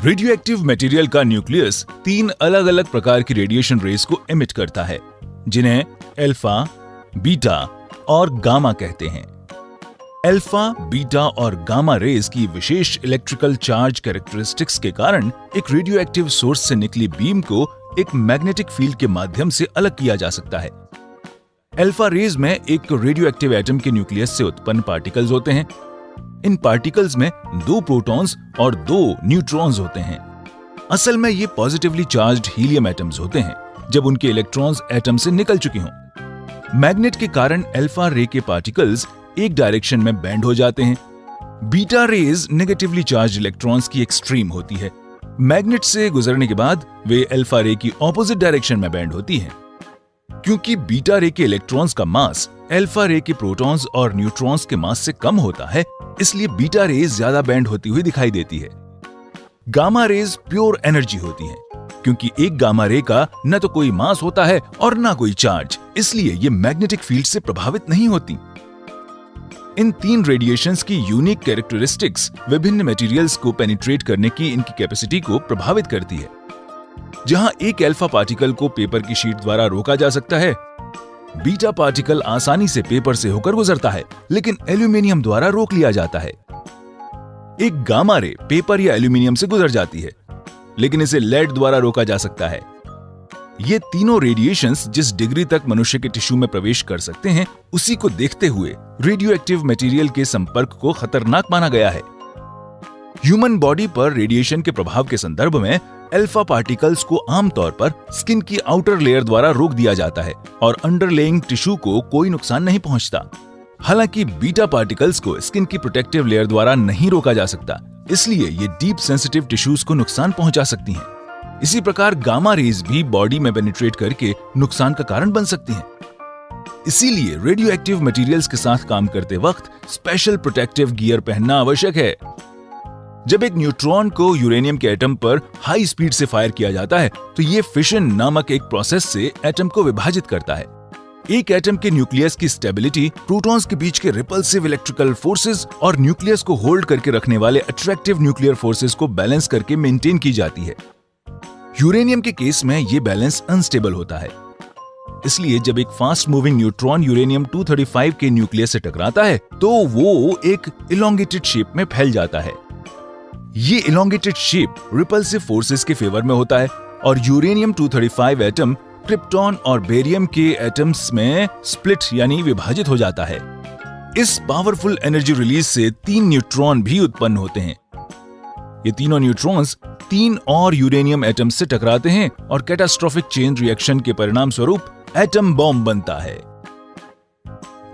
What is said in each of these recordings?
Radio active material का nucleus 3 अलग अलग प्रकार की रेडिएशन रेस को एमिट करता है, जिन्हें अल्फा, बीटा और गामा कहते हैं। अल्फा, बीटा और गामा रेस की विशेष इलेक्ट्रिकल चार्ज कैरेक्टरिस्टिक्स के कारण एक रेडियो एक्टिव सोर्स से निकली बीम को एक मैग्नेटिक फील्ड के माध्यम से अलग किया जा सकता है। अल्फा रेज में एक रेडियो एक्टिव एटम के न्यूक्लियस से उत्पन्न पार्टिकल्स होते हैं। इन पार्टिकल्स में 2 प्रोटॉन्स और 2 न्यूट्रॉन्स होते हैं। असल में ये पॉजिटिवली चार्ज्ड हीलियम एटम्स होते हैं जब उनके इलेक्ट्रॉन्स एटम से निकल चुके हों। मैग्नेट के कारण अल्फा रे के पार्टिकल्स एक डायरेक्शन में बेंड हो जाते हैं। Beta raise negatively charged electrons की एक्सट्रीम होती है। मैग्नेट से गुजरने के बाद वे अल्फा रे की ऑपोजिट डायरेक्शन में बेंड होती हैं। क्योंकि बीटा रे के इलेक्ट्रॉन्स का मास अल्फा रे के प्रोटॉन्स और न्यूट्रॉन्स के मास से कम होता है, इसलिए बीटा रेज ज्यादा बेंड होती हुई दिखाई देती है। गामा रेज प्योर एनर्जी होती है, क्योंकि एक गामा रे का न तो कोई मास होता है और न कोई चार्ज, इसलिए ये मैग्नेटिक फील्ड से प्रभावित नहीं होती। इन 3 रेडिएशंस की यूनिक कैरेक्टरिस्टिक्स विभिन्न मटेरियल्स को पेनिट्रेट करने की इनकी कैपेसिटी को प्रभावित करती है। जहां एक अल्फा पार्टिकल को पेपर की शीट द्वारा रोका जा सकता है, बीटा पार्टिकल आसानी से पेपर से होकर गुजरता है, लेकिन एल्यूमिनियम द्वारा रोक लिया जाता है। एक गामा रे पेपर या एल्यूमिनियम से गुजर जाती है, लेकिन इसे लेड द्वारा रोका जा सकता है। ये तीनों रेडिएशंस जिस डिग्री तक मनुष्य के टिश्यू में प्रवेश कर सकते हैं, उसी को देखते हुए रेडियो एक्टिव मटेरियल के संपर्क को खतरनाक माना गया है। ह्यूमन बॉडी पर रेडिएशन के प्रभाव के संदर्भ में अल्फा पार्टिकल्स को आमतौर पर स्किन की आउटर लेयर द्वारा रोक दिया जाता है और अंडरलेइंग टिश्यू को कोई नुकसान नहीं पहुंचता। हालांकि बीटा पार्टिकल्स को स्किन की प्रोटेक्टिव लेयर द्वारा नहीं रोका जा सकता, इसलिए ये डीप सेंसिटिव टिश्यूज को नुकसान पहुंचा सकती हैं। इसी प्रकार गामा रेज भी बॉडी में पेनिट्रेट करके नुकसान का कारण बन सकती हैं। इसीलिए रेडियो एक्टिव मटेरियल्स के साथ काम करते वक्त स्पेशल प्रोटेक्टिव गियर पहनना आवश्यक है। जब एक न्यूट्रॉन को यूरेनियम के एटम पर हाई स्पीड से फायर किया जाता है, तो ये फिशन नामक एक प्रोसेस से एटम को विभाजित करता है। एक एटम के न्यूक्लियस की स्टेबिलिटी प्रोटॉन्स के बीच के रिपल्सिव इलेक्ट्रिकल फोर्सेस और न्यूक्लियस को होल्ड करके रखने वाले अट्रैक्टिव न्यूक्लियर फोर्सेस को बैलेंस करके मेंटेन की जाती है। यूरेनियम के केस में ये बैलेंस अनस्टेबल होता है। इसलिए जब एक फास्ट मूविंग न्यूट्रॉन यूरेनियम 235 के न्यूक्लियस से टकराता है, तो वो एक इलोंगेटेड शेप में फैल जाता है। ये इलोंगेटेड शेप रिपल्सिव फोर्सेस के फेवर में होता है और यूरेनियम 235 एटम क्रिप्टॉन और बेरियम के एटम्स में स्प्लिट यानी विभाजित हो जाता है। इस पावरफुल एनर्जी रिलीज से 3 न्यूट्रॉन भी उत्पन्न होते हैं। ये तीनों न्यूट्रॉन्स 3 और यूरेनियम एटम्स से टकराते हैं और कैटास्ट्रोफिक चेन रिएक्शन के परिणाम स्वरूप एटम बॉम्ब बनता है।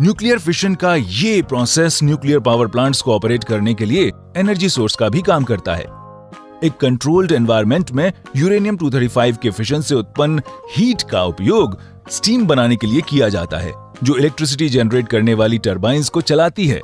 न्यूक्लियर फिशन का ये प्रोसेस न्यूक्लियर पावर प्लांट्स को ऑपरेट करने के लिए एनर्जी सोर्स का भी काम करता है। एक कंट्रोल्ड एनवायरनमेंट में यूरेनियम 235 के फिशन से उत्पन्न हीट का उपयोग स्टीम बनाने के लिए किया जाता है, जो इलेक्ट्रिसिटी जनरेट करने वाली टरबाइंस को चलाती है।